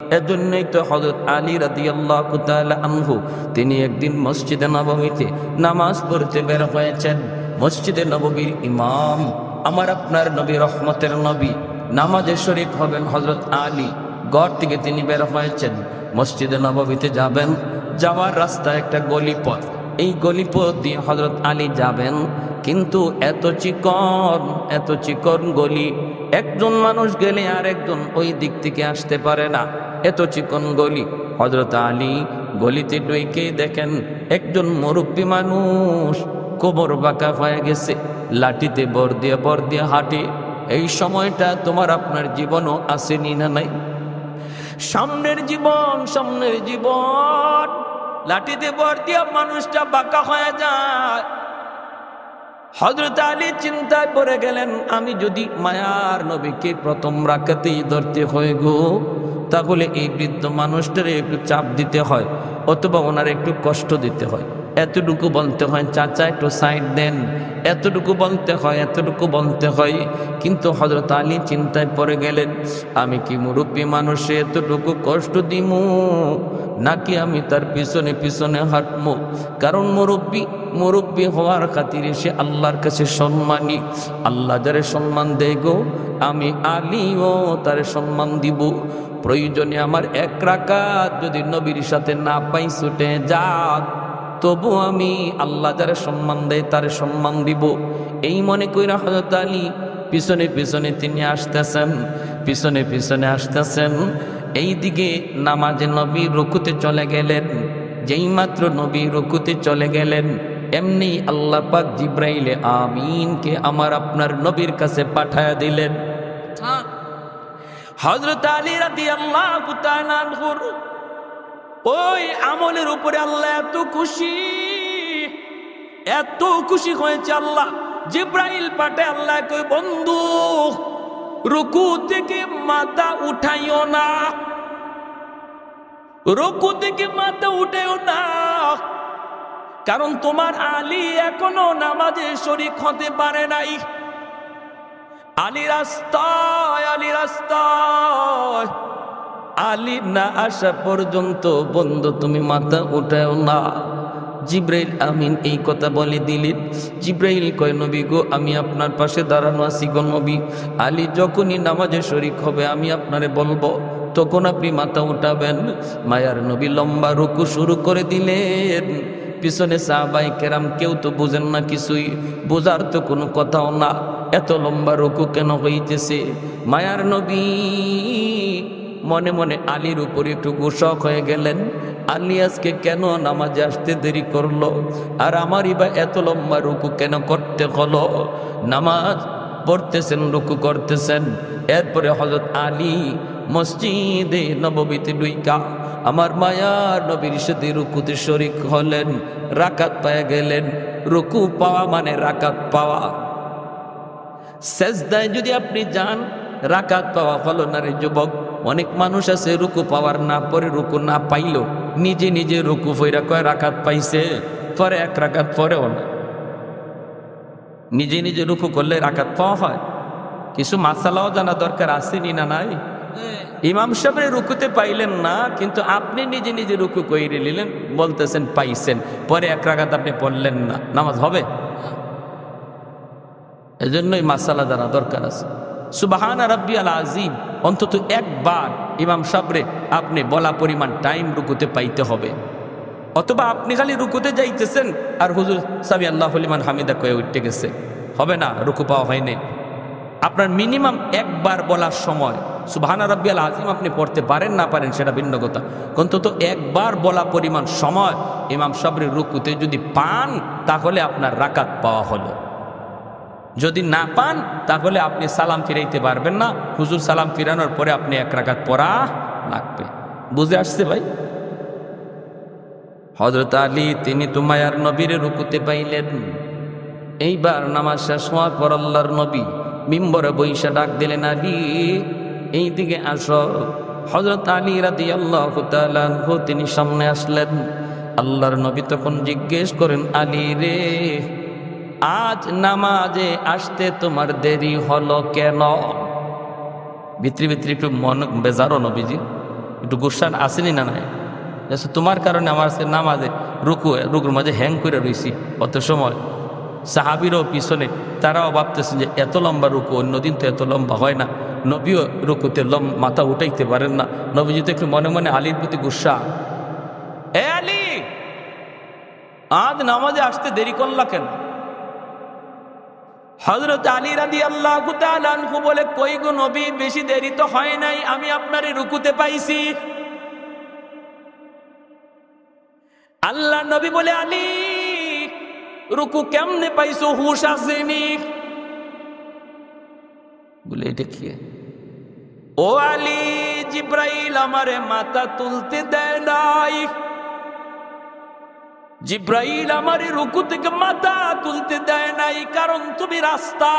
এজন্যই তো হযরত আলী রাদিয়াল্লাহু তাআলা আনহু তিনি একদিন মসজিদে নববীতে নামাজ পড়তে বের হয়েছেন। মসজিদে নববীর ইমাম আমার আপনার নবী, রহমতের নবী, নামাজে শরীক হবেন হযরত আলী। ঘর থেকে তিনি বের হয়েছেন, মসজিদে নববীতে যাবেন। যাওয়ার রাস্তায় একটা গলিপথ, এই গলিপথ দিয়ে হযরত আলী যাবেন, কিন্তু এত চিকন গলি, একজন মানুষ গেলে আর একজন ওই দিক থেকে আসতে পারে না, এত চিকন গলি। হযরত আলী গলিতে ঢুকে দেখেন একজন মুরব্বী মানুষ কোমর বাঁকা হয়ে গেছে, লাঠিতে বর দিয়ে হাঁটে। এই সময়টা তোমার আপনার জীবনও আসেনি না নাই? সামনের জীবন লাঠিতে বর দিয়া মানুষটা বাঁকা হয়ে যায়। হযরত আলী চিন্তায় পড়ে গেলেন, আমি যদি মায়ার নবীকে প্রথম রাকাতেই ধরতে হয় গো, তাহলে এই বৃদ্ধ মানুষটারে একটু চাপ দিতে হয় অথবা ওনার একটু কষ্ট দিতে হয়। এতটুকু বলতে হয়, চাচা একটু সাইড দেন, এতটুকু বলতে হয়। কিন্তু হযরত আলী চিন্তায় পড়ে গেলেন, আমি কি মুরব্বী মানুষে এতটুকু কষ্ট দিমু, নাকি আমি তার পিছনে হাঁটবো? কারণ মুরব্বী হওয়ার খাতিরে সে আল্লাহর কাছে সম্মানী। আল্লাহ যারে সম্মান দেয় গো, আমি আলীও তার সম্মান দিব। প্রয়োজনে আমার এক রাকাত যদি নবীর সাথে না পাই ছুটে যাক, তবু আমি আল্লাহ যারে সম্মান দেয় তারে সম্মান দিব। এই মনে কইরা হযরত আলী পিছনে তিনি আসতেছেন। এই দিকে নামাজে নবী রুকুতে চলে গেলেন। যেই মাত্র নবী রুকুতে চলে গেলেন, এমনি আল্লাহ পাক জিব্রাইলে আমিনকে আমার আপনার নবীর কাছে পাঠায়া দিলেন। হযরত আলী রাদিয়াল্লাহু তাআলা আনহুর ওই আমলের উপরে আল্লাহ এত খুশি হয়েছে। আল্লাহ জিব্রাইল পাঠায়, আল্লাহ কই, বন্ধু রুকু থেকে মাথা উঠাইও না, কারণ তোমার আলী এখনো নামাজে শরীক হতে পারে নাই। আলী রাস্তায় আলী না আসা পর্যন্ত বন্ধু তুমি মাথা উঠাও না। জিব্রাইল আমিন এই কথা বলে দিলেন। জিব্রাইল কয়, নবী গো, আমি আপনার পাশে দাঁড়ানো আছি গো নবী। আলী যখনই নামাজে শরীক হবে আমি আপনারে বলবো, তখন আপনি মাথা উঠাবেন। মায়ার নবী লম্বা রুকু শুরু করে দিলেন। পিছনে সাহাবায়ে কেরাম কেউ তো বুঝেন না কিছুই, বোঝার তো কোনো কথাও না, এত লম্বা রুকু কেন হইতেছে। মায়ার নবী মনে মনে আলীর উপরে একটু গোসক হয়ে গেলেন। আলী আজকে কেন নামাজে আসতে দেরি করলো, আর আমারই বা এত লম্বা রুকু কেন করতে হলো? নামাজ পড়তেছেন, রুকু করতেছেন। এরপরে হযরত আলী মসজিদে নববীতে ঢুইকা আমার মায়ার নবীর সাথে রুকুতে শরীক হলেন, রাকাত পায়া গেলেন। রুকু পাওয়া মানে রাকাত পাওয়া। সেজদায় যদি আপনি যান, রাকাত পাওয়া হলো না রে যুবক। অনেক মানুষ আছে রুকু পাওয়ার না পরে, রুকু না পাইলো নিজে রুকু ফইরা কয় রাকাত পাইছে, পরে এক রাকাত পরেও না। নিজে রুকু করলে রাকাত পাওয়া হয়? কিছু মাসালাও জানা দরকার আছে নি না নাই? ইমাম সাহেবের রুকুতে পাইলেন না, কিন্তু আপনি নিজে রুকু কইরে নিলেন, বলতেছেন পাইছেন, পরে এক রাকাত আপনি পড়লেন না, নামাজ হবে? এজন্যই মাসালা জানা দরকার আছে। সুবহানা রাব্বিয়াল আযীম অন্তত একবার ইমাম সাহেবরে আপনি বলা পরিমাণ টাইম রুকুতে পাইতে হবে। অথবা আপনি খালি রুকুতে যাইতেছেন আর হুজুর সামি আল্লাহু লিমান হামিদা কয়ে উঠতে গেছে, হবে না, রুকু পাওয়া হয়নি। আপনার মিনিমাম একবার বলার সময় সুবহানা রাব্বিয়াল আযীম আপনি পড়তে পারেন না পারেন সেটা ভিন্ন কথা, অন্তত একবার বলা পরিমাণ সময় ইমাম সাহেবের রুকুতে যদি পান, তাহলে আপনার রাকাত পাওয়া হলো। যদি না পান, তাহলে আপনি সালাম ফিরাইতে পারবেন না। হুজুর সালাম ফিরানোর পরে আপনি এক রাকাত পড়া লাগবে। বুঝে আসছে ভাই? হযরত আলী তিনি তো মায়ার নবীর রুকুতে পাইলেন। এইবার নামাজ শেষ হওয়ার পর আল্লাহর নবী মিম্বরে বইসা ডাক দিলেন, আলী এই দিকে আসো। হযরত আলী রাদিয়াল্লাহু তাআলা আনহু তিনি সামনে আসলেন। আল্লাহর নবী তখন জিজ্ঞেস করেন, আলী রে, আজ নামাজে আসতে তোমার দেরি হলো কেন? ভিতরি একটু মন বেজারো নবীজি, একটু গুসান আসেনি না নাই? তোমার কারণে আমার আজকে নামাজে রুকুর মাঝে হ্যাং করে রয়েছি অত সময়। সাহাবিরও পিছনে তারাও ভাবতেছেন যে এত লম্বা রুকু, অন্যদিন তো এত লম্বা হয় না, নবীও রুকুতে মাথা উঠাইতে পারেন না। নবীজি তো একটু মনে মনে আলীর প্রতি গুসা, এ আলী আজ নামাজে আসতে দেরি করলা কেন? হযরত আলী রাদিয়াল্লাহু তাআলা আনহু বলে, কই গো নবী, বেশি দেরি তো হয় নাই, আমি আপনারে রুকুতে পাইছি। আল্লাহ নবী বলে, আলী রুকু কেমনে পাইছো, হুশ আসেনি? বলে এটা কি? ও আলী, জিব্রাইল আমারে মাথা তুলতে দেয় নাই, জিব্রাইল আমারে রুকু থেকে মাথা তুলতে দেয় নাই, কারণ তুমি রাস্তা।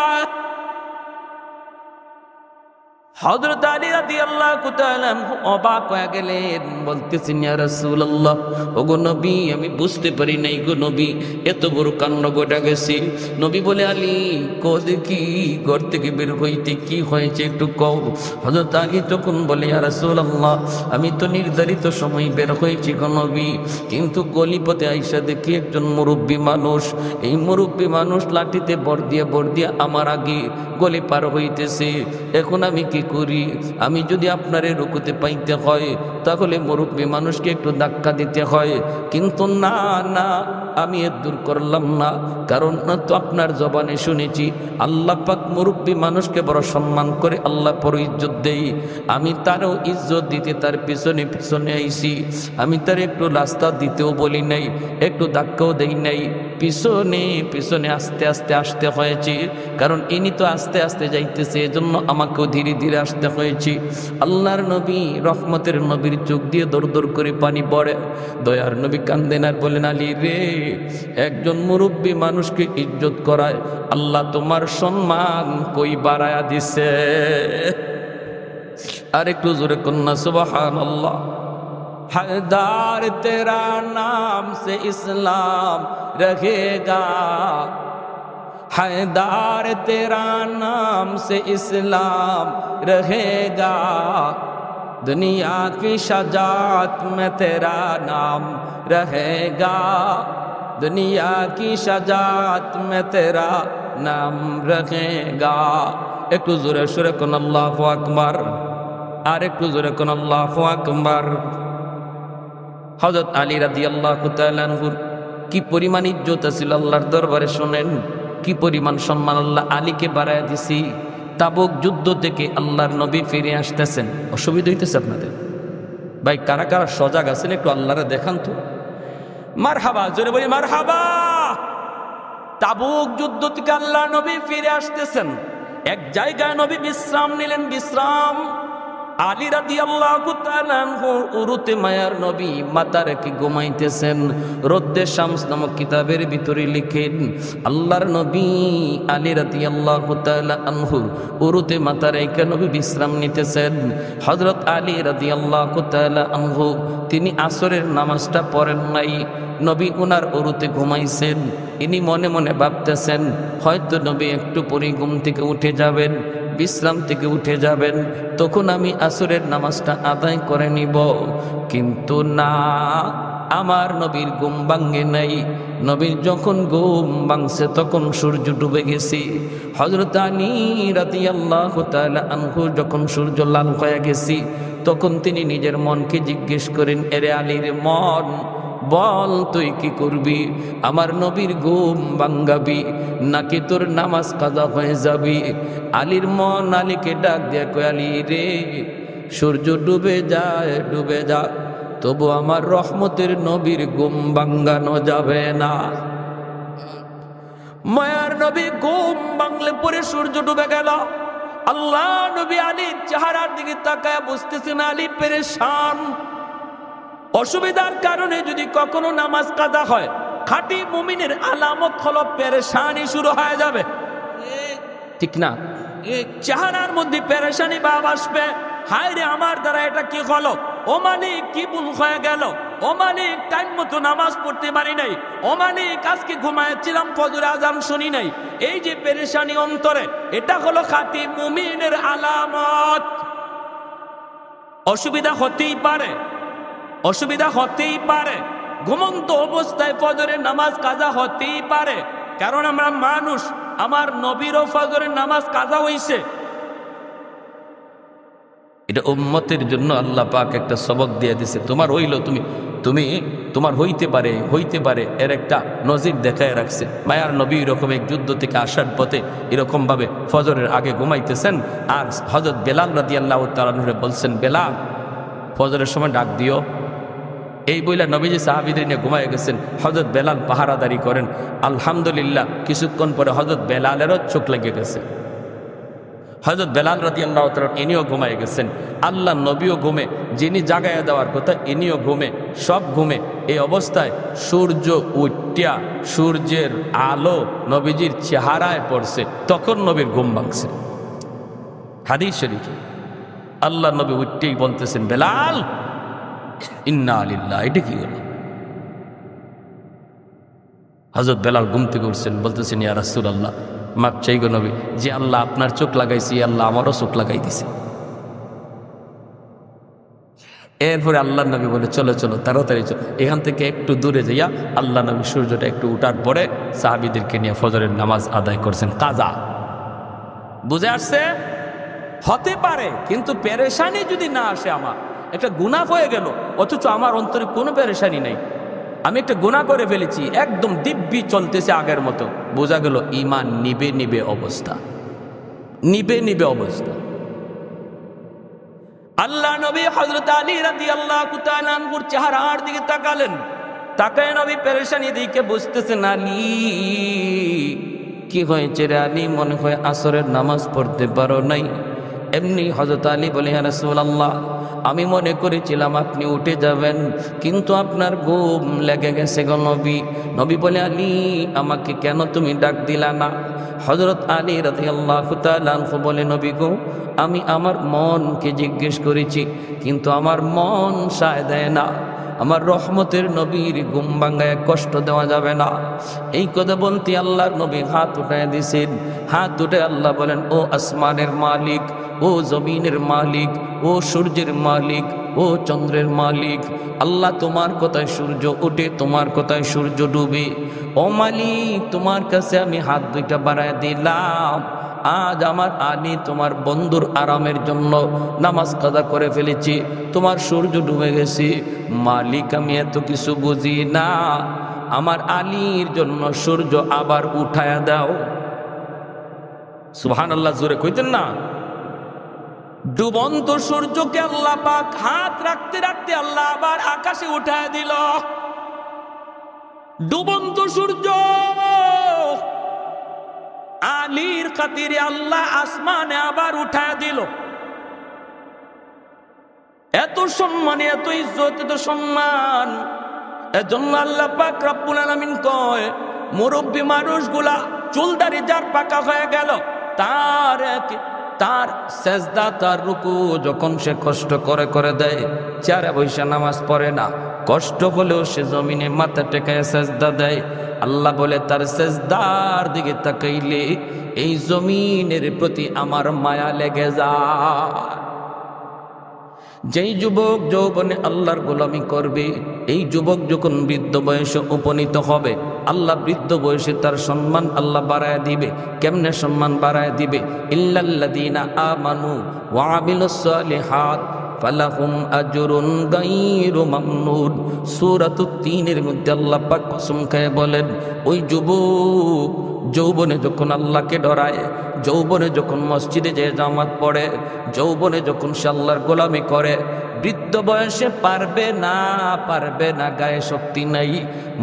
হযরত আলী রাদিয়াল্লাহু তাআলা অবাক হয়ে গেলেন, বলতেছেন, ইয়া রাসূলুল্লাহ, ওগো নবী, আমি বুঝতে পারি নাই গো নবী, এত বড় কাণ্ড ঘটে গেছে। নবী বলে, আলী কো দেখি, ঘর থেকে বের হইতে কি হয়েছে একটু কও। হযরত আলী তখন বলে, ইয়া রাসূলুল্লাহ, আমি তো নির্ধারিত সময় বের হয়েছি গো নবী, কিন্তু গলিপথে আইসা দেখি একজন মুরব্বী মানুষ, এই মুরব্বী মানুষ লাঠিতে বর দিয়া আমার আগে গলি পার হইতেছে। এখন আমি কি করি? আমি যদি আপনারে রুকুতে পাইতে হয় তাহলে মুরব্বী মানুষকে একটু ধাক্কা দিতে হয়, কিন্তু না না, আমি এর দূর করলাম না, কারণ না তো আপনার জবানে শুনেছি আল্লাহ পাক মুরব্বী মানুষকে বড় সম্মান করে, আল্লাহ বড় ইজ্জত দেই। আমি তারও ইজ্জত দিতে তার পিছনে পিছনে আইছি, আমি তার একটু রাস্তা দিতেও বলি নাই, একটু ধাক্কাও দেই নাই, পিছনে পিছনে আস্তে আস্তে আসতে হয়েছে, কারণ ইনি তো আস্তে আস্তে যাইতেছে, এজন্য আমাকেও ধীরে ধীরে আসতে হয়েছে। আল্লাহর নবী, রহমতের নবীর চোখ দিয়ে দর দর করে পানি পড়ে। দয়ার নবী কান্দেন আর বলেন, আলী রে, একজন মুরব্বী মানুষকে ইজ্জত করায় আল্লাহ তোমার সম্মান কই বাড়ায়া দিছে। আর একটু জোরে কন্যা সুবহানাল্লাহ। हैदर तेरा नाम से इस्लाम रहेगा, हैदर तेरा नाम से इस्लाम रहेगा, दुनिया की शजात में तेरा नाम रहेगा, दुनिया की शजात में तेरा नाम रहेगा। একটু জোরে সুরে কোন আল্লাহু আকবার, আর একটু জোরে কোন আল্লাহু আকবার। হযরত আলী রাদিয়াল্লাহু তাআলা আনহু কি পরিমাণ ইজ্জত ছিল আল্লাহর দরবারে, শুনেন কি পরিমাণ সম্মান আল্লাহ আলীকে বাড়ায়া দিছি। তাবুক যুদ্ধ থেকে আল্লাহর নবী ফিরে আসতেছেন, অসুবিধা হইতেছে আপনাদের? ভাই কারা কারা সজাগ আছেন একটু আল্লাহরে দেখান তো। মারহাবা, জোরে বলি মারহাবা। তাবুক যুদ্ধ থেকে আল্লাহর নবী ফিরে আসতেছেন, এক জায়গায় নবী বিশ্রাম নিলেন, বিশ্রাম। আলী রাদিয়াল্লাহু তাআলা আনহু উরুতে মায়ার নবী মাথা রেখে ঘুমাইতেছেন। রদ্দে শামস নামক কিতাবের ভিতরে লিখেন, আল্লাহর নবী আলী রাদিয়াল্লাহু তাআলা আনহু উরুতে মাথা রেখে নবী বিশ্রাম নিতেছেন। হযরত আলী রাদিয়াল্লাহু তাআলা আনহু তিনি আসরের নামাজটা পড়েন নাই, নবী উনার উরুতে ঘুমাইছেন। ইনি মনে মনে ভাবতেছেন হয়তো নবী একটু পরে ঘুম থেকে উঠে যাবেন, বিশ্রাম থেকে উঠে যাবেন, তখন আমি আসরের নামাজটা আদায় করে নিব। কিন্তু না, আমার নবীর ঘুম ভাঙে নাই। নবীর যখন ঘুম ভাঙছে তখন সূর্য ডুবে গেছে। হযরত আলী রাদিয়াল্লাহু তাআলা আনহু যখন সূর্য লাল হয়ে গেছে তখন তিনি নিজের মনকে জিজ্ঞেস করেন, এরে আলীর মন, বল তুই কি করবি? আমার নবীর ঘুম ভাঙ্গাবি নাকি তোর নামাজ কাজা হয়ে যাবি? আলীর মন আলীকে ডাক দিয়ে কয়, আলী রে, সূর্য ডুবে যায় ডুবে যা, তবু আমার রহমতের নবীর ঘুম ভাঙ্গানো যাবে না। মায়ার নবী ঘুম ভাঙলে পরে সূর্য ডুবে গেল। আল্লাহ নবী আলীর চেহারার দিকে তাকায় বুঝতেছেন আলী পেরেশান। অসুবিধার কারণে যদি কখনো নামাজ কাজা হয়, খাঁটি মুমিনের আলামত হলো পেরেশানি শুরু হয়ে যাবে, ঠিক না? চেহারার মধ্যে পেরেশানি ভাব আসবে। হায় রে, আমার দ্বারা এটা কি হলো, ও মালিক কি ভুল হয়ে গেল, ও মালিক টাইম মতো নামাজ পড়তে পারি নাই, ও মালিক আজকে ঘুমাচ্ছিলাম ফজর আজান শুনি নাই। এই যে পেরেশানি অন্তরে, এটা হলো খাঁটি মুমিনের আলামত। অসুবিধা হতেই পারে, অসুবিধা হতেই পারে, ঘুমন্ত অবস্থায় ফজরের নামাজ কাজা হতেই পারে, কারণ আমরা মানুষ। আমার নবীরও ফজরের নামাজ কাজা হইছে। এটা উম্মতের জন্য আল্লাহ পাক একটা সবক দিয়ে দিছে। তোমার হইল, তুমি তোমার হইতে পারে এর একটা নজির দেখায় রাখছে। মায়ার নবী এরকম এক যুদ্ধ থেকে আসার পথে এরকম ভাবে ফজরের আগে ঘুমাইতেছেন, আর হযরত বেলাল রাদিয়াল্লাহু তাআলা আনহু বলছেন, বেলাল ফজরের সময় ডাক দিও। এই বইলা নবীজি সাহাবীদের নিয়ে ঘুমায় গেছেন। হযরত বেলাল পাহারাদারি করেন। আলহামদুলিল্লাহ কিছুক্ষণ পরে হযরত বেলালেরও চোখ লেগে গেছে। হযরত বেলাল রাদিয়াল্লাহু তাআলা ইনিও ঘুমায় গেছেন। আল্লাহ নবীও ঘুমে, যিনি জাগায়া দেওয়ার কথা ইনিও ঘুমে, সব ঘুমে। এই অবস্থায় সূর্য উঠ্টিয়া সূর্যের আলো নবীজির চেহারায় পড়ছে, তখন নবীর ঘুম ভাঙছে। হাদিস শরীফ আল্লাহ নবী উঠতেই বলতেছেন, বেলাল ইন্না লিল্লাহ, এটা কি হলো? হযরত বেলাল ঘুম থেকে উঠছেন, বলতেছেন, ইয়া রাসূলুল্লাহ, মাপ চাই গো নবী, যে আল্লাহ আপনার চোখ লাগাইছি, আল্লাহ আমারও চোখ লাগাই দিছে। এরপরে আল্লাহ নবী বলে, চলো চলো তাড়াতাড়ি চলো, এখান থেকে একটু দূরে যাইয়া আল্লাহ নবী সূর্যটা একটু উঠার পরে সাহাবীদেরকে নিয়ে ফজরের নামাজ আদায় করছেন কাজা। বুঝে আসছে? হতে পারে, কিন্তু পেরেশানি যদি না আসে, আমার একটা গুনাহ হয়ে গেল অথচ আমার অন্তরে কোনো পেরেশানি নাই, আমি একটা গুনাহ করে ফেলেছি, একদম দিব্যি চলতেছে আগের মতো, বোঝা গেল ঈমান নিবে নিবে অবস্থা, নিবে নিবে অবস্থা। আল্লাহ নবী হযরত আলী রাদিয়াল্লাহু তাআলা আনহুর চেহারার দিকে তাকালেন। তাকায় নবী পেরেশানি দিকে বুঝতেছেন, আলী কি হয়েছে রে আলী, মনে হয় আসরের নামাজ পড়তে পারো নাই। এমনি হযরত আলী বলে, ইয়া রাসূলুল্লাহ, আমি মনে করেছিলাম আপনি উঠে যাবেন, কিন্তু আপনার ঘুম লেগে গেছে গো নবী। নবী বলে, আলী আমাকে কেন তুমি ডাক দিলা না? হযরত আলী রাদিয়াল্লাহু তাআলা আনহু বলে, নবী গো, আমি আমার মনকে জিজ্ঞেস করেছি, কিন্তু আমার মন সায় দেয় না। আমার রহমতের নবীর ঘুম ভাঙায় কষ্ট দেওয়া যাবে না। এই কথা বলতে আল্লাহর নবী হাত উঠায় দিয়েছেন। হাত উঠে আল্লাহ বলেন, ও আসমানের মালিক, ও জমিনের মালিক, ও সূর্যের মালিক, ও চন্দ্রের মালিক, আল্লাহ তোমার কথায় সূর্য ওঠে, তোমার কথায় সূর্য ডুবে। ও মালিক, তোমার কাছে আমি হাত দুইটা বাড়ায় দিলাম। আজ আমার আলী তোমার বন্ধুর আরামের জন্য নামাজ কাজা করে ফেলেছি, তোমার সূর্য ডুবে গেছে। মালিক, আমি এত কিছু বুঝি না, আমার আলীর জন্য সূর্য আবার উঠায়া দাও। সুবহানাল্লাহ, জোরে কইতেন না? ডুবন্ত সূর্যকে আল্লাহ পাক হাত রাখতে রাখতে আল্লাহ আবার আকাশে উঠায় দিল। ডুবন্ত সূর্য আলীর খাতিরে আল্লাহ আসমানে আবার উঠায় দিল। এত সম্মান, এত ইজ্জত, এত সম্মান। এজন্য আল্লাহ পাক রব্বুল আলামিন কয়, মুরব্বী মানুষগুলা চুলদারি যার পাকা হয়ে গেল, তার সেজদা, তার রুকু যখন সে কষ্ট করে করে দেয়, চেয়ারে বসে নামাজ পড়ে না, কষ্ট হলেও সে জমিনে মাথা টেকায় সেজদা দেয়। আল্লাহ বলে, তার সেজদার দিকে তাকাইলে এই জমিনের প্রতি আমার মায়া লেগে যায়। যেই যুবক যৌবনে আল্লাহর গোলামি করবে, এই যুবক যখন বৃদ্ধ বয়সে উপনীত হবে, আল্লাহ বৃদ্ধ বয়সে তার সম্মান আল্লাহ বাড়ায় দিবে। কেমনে সম্মান বাড়ায় দিবে? ইল্লাল্লাযীনা আমানু ওয়া আমিলুস সালিহাত ফালাহুম আজরুন গায়রু মামনুন। সূরাতুত তিনের মধ্যে আল্লাহ পাক কসম খেয়ে বলেন, ওই যুবক যৌবনে যখন আল্লাহকে ডরায়, যৌবনে যখন মসজিদে যে জামাত পড়ে, যৌবনে যখন সে আল্লাহর গোলামি করে, বৃদ্ধ বয়সে পারবে না, গায়ে শক্তি নাই,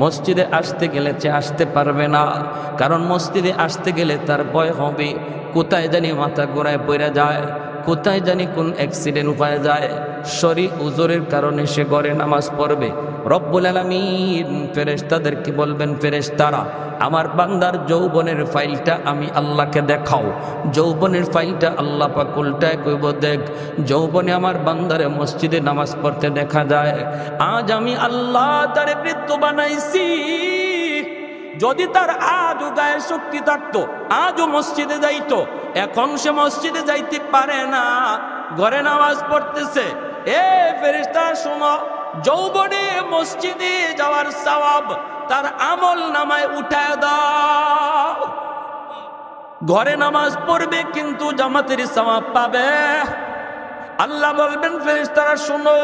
মসজিদে আসতে গেলে আসতে পারবে না। কারণ মসজিদে আসতে গেলে তার ভয় হবে, কোথায় জানি মাথা ঘোরায় পড়ে যায়, কোথায় জানি কোন অ্যাক্সিডেন্ট হয়ে যায়। শরীর উজরের কারণে সে ঘরে নামাজ পড়বে। রব্বুল আলামিন ফেরেশতাদেরকে বলবেন, ফেরেশতারা আমার বান্দার যৌবনের ফাইলটা আমি আল্লাহকে দেখাও। যৌবনের ফাইলটা আল্লাহ পাক উল্টায় কইব, দেখ যৌবনে আমার বান্দারে মসজিদে নামাজ পড়তে দেখা যায়, আজ আমি আল্লাহ তারে বৃদ্ধ বানাইছি। যদি তার আজও গায়ে শক্তি থাকতো, আজও মসজিদে যাইতো, এখন সে মসজিদে যাইতে পারে না, ঘরে নামাজ পড়তেছে, এ ফেরেশতা শোনো, যৌবনে মসজিদে যাওয়ার সওয়াব তার আমল নামায় উঠায় দাও। ঘরে নামাজ পড়বে কিন্তু জামাতের সওয়াব পাবে। আল্লাহ বলবেন ফেরেশতারা শোনো,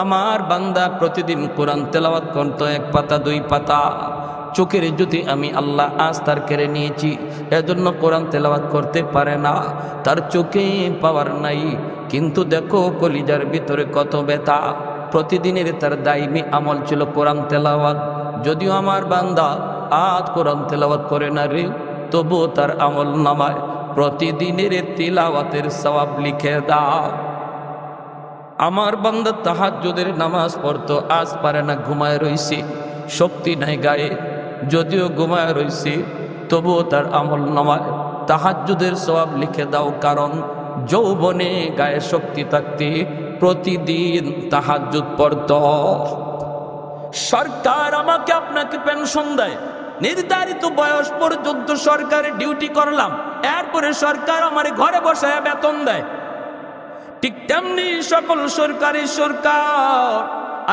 আমার বান্দা প্রতিদিন কোরআন তেলাওয়াত করতো 1 পাতা 2 পাতা, চোখের জ্যোতি আমি আল্লাহ আজ তার কেড়ে নিয়েছি, এজন্য কোরআন তেলাওয়াত করতে পারে না, তার চোখে পাওয়ার নাই। কিন্তু দেখো কলিজার ভিতরে কত ব্যথা। প্রতিদিনের তার দাইমি আমল ছিল কোরআন তেলাওয়াত। যদিও আমার বান্দা আজ কোরআন তেলাওয়াত করে না রে, তবুও তার আমল নামায় প্রতিদিনের তিলাওয়াতের সওয়াব লিখে দাও। আমার বান্দা তাহাজ্জুদের নামাজ পড়তো, আজ পারে না, ঘুমায় রইছে, শক্তি নাই গায়ে। যদিও ঘুমায় রইছে তবুও তার আমল নামায় তাহাজ্জুদের সওয়াব লিখে দাও। কারণ যৌবনে গায়ে শক্তি থাকতে প্রতিদিন তাহাজ্জুদ পড়তো। সরকার আমাকে আপনাকে পেনশন দেয়, নির্ধারিত বয়স পর্যন্ত সরকারে ডিউটি করলাম, এরপরে সরকার আমার ঘরে বসায় বেতন দেয়। ঠিক তেমনি সকল সরকারি সরকার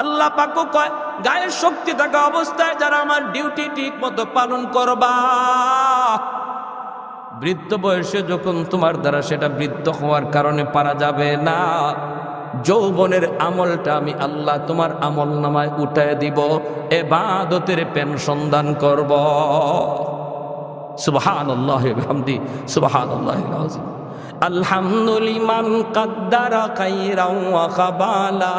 আল্লাহ পাকও কয়, গায়ের শক্তি থাকা অবস্থায় যারা আমার ডিউটি ঠিক মতো পালন করবা, বৃদ্ধ বয়সে যখন তোমার দ্বারা সেটা বৃদ্ধ হওয়ার কারণে পারা যাবে না, যৌবনের আমলটা আমি আল্লাহ তোমার আমল নামায় উঠায় দিব, ইবাদতের পেনশন দান করব। সুবহানাল্লাহি ওয়া বিহামদি, সুবহানাল্লাহিল আযীম। আলহামদুলিমান কাদ্দারা খাইরাও ওয়া খাবালা,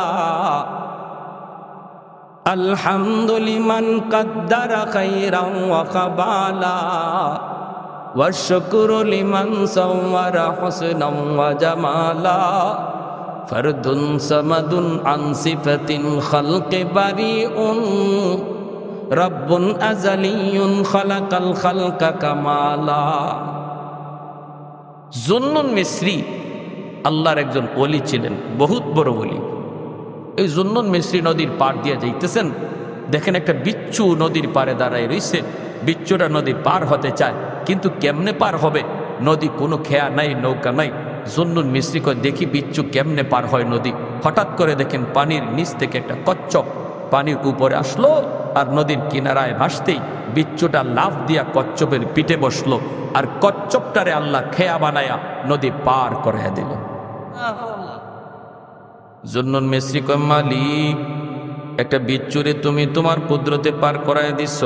আলহামদুলিমান কাদ্দারা খাইরাও ওয়া খাবালা, ওয়া শুকরু লিমান সাওয়ারা হুসনাও ওয়া জামালা, ফরদুন সামাদুন আন সিফাতিন খালকি বারিউন, রব্বুন আযালিয়ুন খালাকাল খালকা কামালা। জুন্নুন মিসরি আল্লাহর একজন ওলি ছিলেন, বহুত বড় ওলি। এই জুন্নুন মিসরি নদীর পার দিয়ে যাইতেছেন, দেখেন একটা বিচ্ছু নদীর পারে দাঁড়ায় রইছে। বিচ্ছুটা নদী পার হতে চায়, কিন্তু কেমনে পার হবে? নদী কোনো খেয়া নাই, নৌকা নাই। জুন্নুন মিসরি কয়, দেখি বিচ্ছু কেমনে পার হয় নদী। হঠাৎ করে দেখেন পানির নিচ থেকে একটা কচ্ছপ পানির উপরে আসলো, আর নদীর কিনারায় ভাসতেই বিচ্ছুটা লাফ দিয়া কচ্ছপের পিঠে বসলো, আর কচ্ছপটারে আল্লাহ খেয়া বানায়া নদী পার করে দিল। জুন্নুন মিসরি কয়, মালিক, একটা বিচ্ছুরে তুমি তোমার কুদরতে পার করায় দিছ,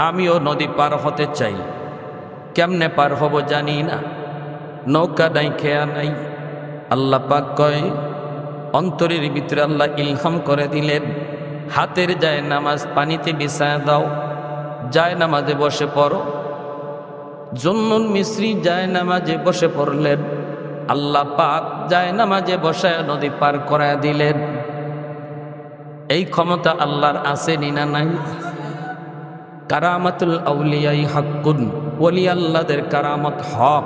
আমিও নদী পার হতে চাই, কেমনে পার হব জানি না, নৌকা নাই, খেয়া নাই। আল্লাহ পাক কয়, অন্তরের ভিতরে আল্লাহ ইলহাম করে দিলেন, হাতের যায় নামাজ পানিতে বিছায়া দাও, যায় নামাজে বসে পড়ো। জুন্নুন মিসরি যায় নামাজে বসে পড়লেন, আল্লাহ পাক যায় নামাজে বসায় নদী পার করায় দিলেন। এই ক্ষমতা আল্লাহর আছে না নাই? কারামাতুল আউলিয়াই হাক্কুন, ওলি আল্লাহদের কারামত হক,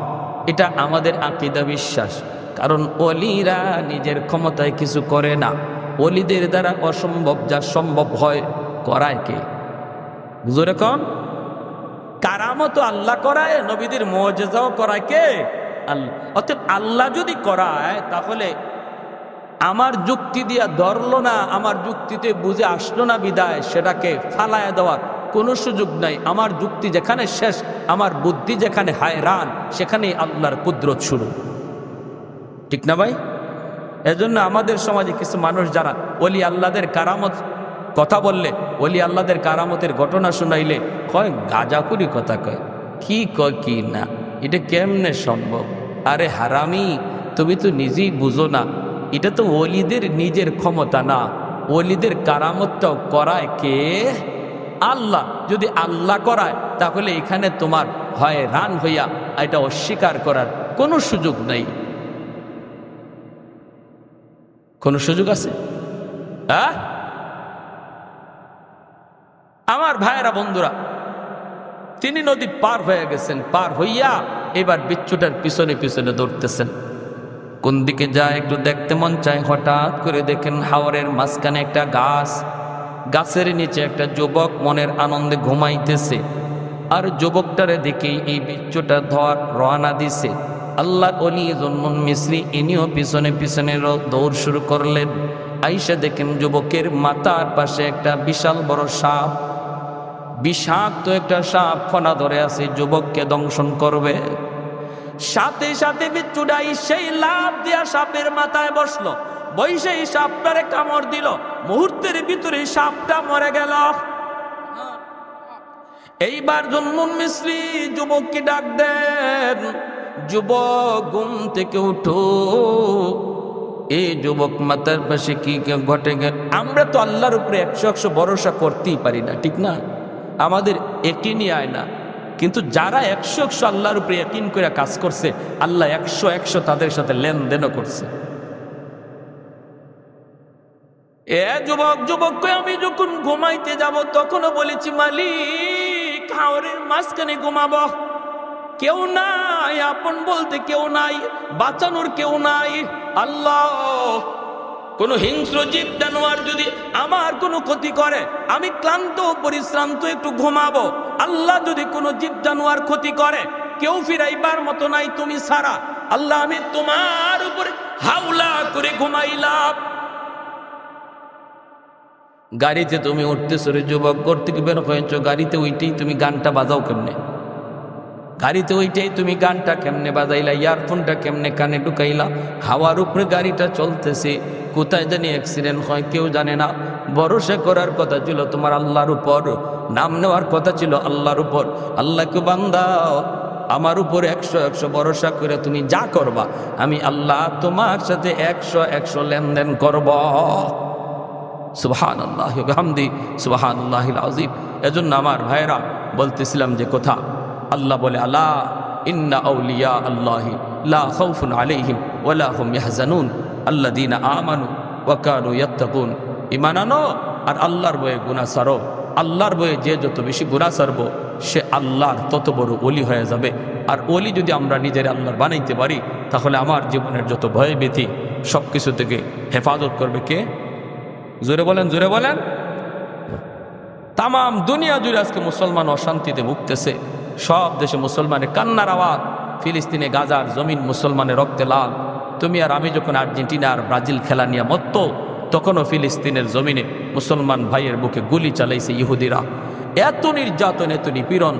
এটা আমাদের আকীদা বিশ্বাস। কারণ ওলিরা নিজের ক্ষমতায় কিছু করে না, ওলিদের দ্বারা অসম্ভব যা সম্ভব হয় করায় কে? বুঝো রকম কারামত আল্লাহ করায়, নবীদের মুআজিজাও করায় কে? আল্লাহ। অতএব আল্লাহ যদি করায়, তাহলে আমার যুক্তি দিয়া ধরলো না, আমার যুক্তিতে বুঝে আসলো না বিদায় সেটাকে ফালায়া দেওয়ার কোনো সুযোগ নাই। আমার যুক্তি যেখানে শেষ, আমার বুদ্ধি যেখানে হায়রান, সেখানেই আল্লাহর কুদরত শুরু। ঠিক না ভাই? এজন্য আমাদের সমাজে কিছু মানুষ যারা ওলি আল্লাহদের কারামত কথা বললে, ওলি আল্লাহদের কারামতের ঘটনা শুনাইলে কয় গাজাকুরি কথা কয়, কি কয় কি না, এটা কেমনে সম্ভব? আরে হারামি, তুমি তো নিজেই বুঝো না, এটা তো ওলিদের নিজের ক্ষমতা না, ওলিদের কারামতটাও করায় কে? আল্লাহ। যদি আল্লাহ করায়, তাহলে এখানে তোমার হয় রান হইয়া এটা অস্বীকার করার কোনো সুযোগ নাই। কোন সুযোগ আছে? আমার ভাইয়েরা, বন্ধুরা, তিনি নদী পার হয়ে গেছেন, পার হইয়া এবার বিচ্ছুটার পিছনে পিছনে দৌড়তেছেন। কোন দিকে যায় একটু দেখতে মন চায়, হঠাৎ করে দেখেন হাওরের মাঝখানে একটা গাছ, গাছের নিচে একটা যুবক মনের আনন্দে ঘুমাইতেছে। আর যুবকটারে দেখেই এই বিচ্ছুটা ধর রওনা দিছে। আল্লাহ অলি জন্মন মিস্রি ইনিও পিছনে পিছনে দৌড় শুরু করলেন। আইসা দেখেন যুবকের মাথার পাশে একটা বিশাল বড় সাপ, বিষাক্ত একটা সাপ ফনা ধরে আছে, যুবককে দংশন করবে। সাথে সাথে বিচ্ছুটাই সেই লাফ দিয়া সাপের মাথায় বসলো, বৈশাই সাপটারে কামড় দিল। মুহূর্তের ভিতরে সাপটা মরে গেল। এইবার জন্মন মিস্রি যুবককে ডাক দেন, যুবক ঘুম থেকে উঠো। এই যুবক মাথার পাশে কি ঘটে গেল? আমরা তো আল্লাহর উপরে 100% ভরসা করতেই পারি না, ঠিক না? আমাদের একিনই আয় না। কিন্তু যারা 100% আল্লাহর উপরে একিন করে কাজ করছে, আল্লাহ 100% তাদের সাথে লেনদেনও করছে। যুবক আমি যখন ঘুমাইতে যাব তখনও বলেছি, মালিক হাওরের মাঝখানে ঘুমাবো, কেউ নাই, আপন বলতে কেউ নাই, বাঁচানোর কেউ নাই। আল্লাহ, কোন হিংস্র জীব জানোয়ার যদি আমার কোনো ক্ষতি করে, আমি ক্লান্ত পরিশ্রান্ত একটু ঘুমাবো। আল্লাহ, যদি কোনো জীব জানোয়ার ক্ষতি করে, কেউ ফিরাইবার মতো নাই তুমি ছাড়া। আল্লাহ, আমি তোমার উপরে হাওলা করে ঘুমাইলাম। গাড়িতে তুমি উঠতেছো রে যুবক, ঘর থেকে বের হয়েছ, গাড়িতে ওইটাই তুমি গানটা বাজাও কেমনে? গাড়িতে ওইটাই তুমি গানটা কেমনে বাজাইলা? ইয়ারফোনটা কেমনে কানে ঢুকাইলা? হাওয়ার উপরে গাড়িটা চলতেছে, কোথায় জানি অ্যাক্সিডেন্ট হয় কেউ জানে না। ভরসা করার কথা ছিল তোমার আল্লাহর উপর, নাম নেওয়ার কথা ছিল আল্লাহর উপর। আল্লাহকে বান্দা, আমার উপর 100% ভরসা করে তুমি যা করবা, আমি আল্লাহ তোমার সাথে 100% লেনদেন করব। সুবহানাল্লাহি ওয়া বিহামদি, সুবহানাল্লাহিল আযীম। এজন্য আমার ভাইরা বলতেছিলাম যে কথা, আল্লাহ বলে, আলা ইন্না আউলিয়া আল্লাহি লা খাউফুন আলাইহিম ওয়া লা হুম ইয়াহজানুন আল্লাযীনা আমানু ওয়া কানু ইয়াত্তাকুন। ঈমান আনো আর আল্লাহর ভয়ে গুনাহ ছাড়ো। আল্লাহর ভয়ে যে যত বেশি গুনাহ ছাড়বো, সে আল্লাহর তত বড় ওলি হয়ে যাবে। আর ওলি যদি আমরা নিজের আল্লাহর বানাইতে পারি, তাহলে আমার জীবনের যত ভয় ভীতি সব কিছু থেকে হেফাজত করবে কে? জোরে বলেন, জোরে বলেন। তাম দুনিয়া জুড়ে আজকে মুসলমান অশান্তিতে ভুগতেছে। সব দেশে মুসলমানের কান্নার আওয়াজ। ফিলিস্তিনে গাজার জমিন মুসলমানের রক্তে লাল। তুমি আর আমি যখন আর্জেন্টিনা আর ব্রাজিল খেলা নিয়ে মত্ত, তখনও ফিলিস্তিনের জমিনে মুসলমান ভাইয়ের বুকে গুলি চালাইছে ইহুদিরা। এত নির্যাতন, এত নিপীড়ন,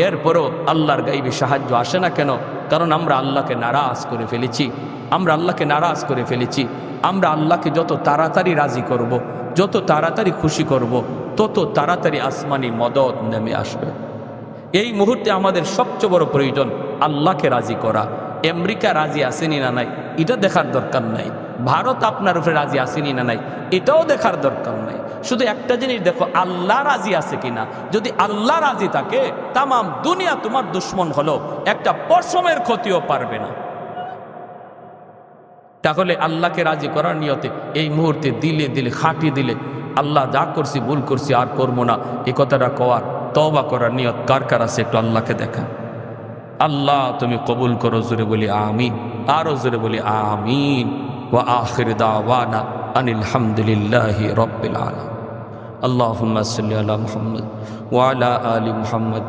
এরপরও আল্লাহর গাইবে সাহায্য আসে না কেন? কারণ আমরা আল্লাহকে নারাজ করে ফেলেছি। আমরা আল্লাহকে নারাজ করে ফেলেছি। আমরা আল্লাহকে যত তাড়াতাড়ি রাজি করব, যত তাড়াতাড়ি খুশি করব, তত তাড়াতাড়ি আসমানি মদদ নেমে আসবে। এই মুহূর্তে আমাদের সবচেয়ে বড় প্রয়োজন আল্লাহকে রাজি করা। আমেরিকা রাজি আসেনি না নাই এটা দেখার দরকার নাই। ভারত আপনার উপরে রাজি আসেনি না নাই এটাও দেখার দরকার নাই। শুধু একটা জিনিস দেখো, আল্লাহ রাজি আছে কিনা। যদি আল্লাহ রাজি থাকে, তাম দুনিয়া তোমার দুশ্মন হলো একটা পশমের ক্ষতিও পারবে না। তাহলে আল্লাহকে রাজি করার নিয়তে এই মুহূর্তে দিলে দিলে খাটি দিলে, আল্লাহ যা করছি ভুল করছি আর করবো না, এই কথাটা কওয়ার তওবা করার নিয়ত কার কার আছে একটু আল্লাহকে দেখা। আল্লাহ তুমি কবুল করো। জোরে বলি আমিন, আরো জোরে বলি আমিন। ওয়া আখির দাওয়ানা আনিল হামদুলিল্লাহি রাব্বিল আলামিন। আল্লাহুম্মা সাল্লি আলা মুহাম্মদ ওয়া আলা আলি মুহাম্মদ।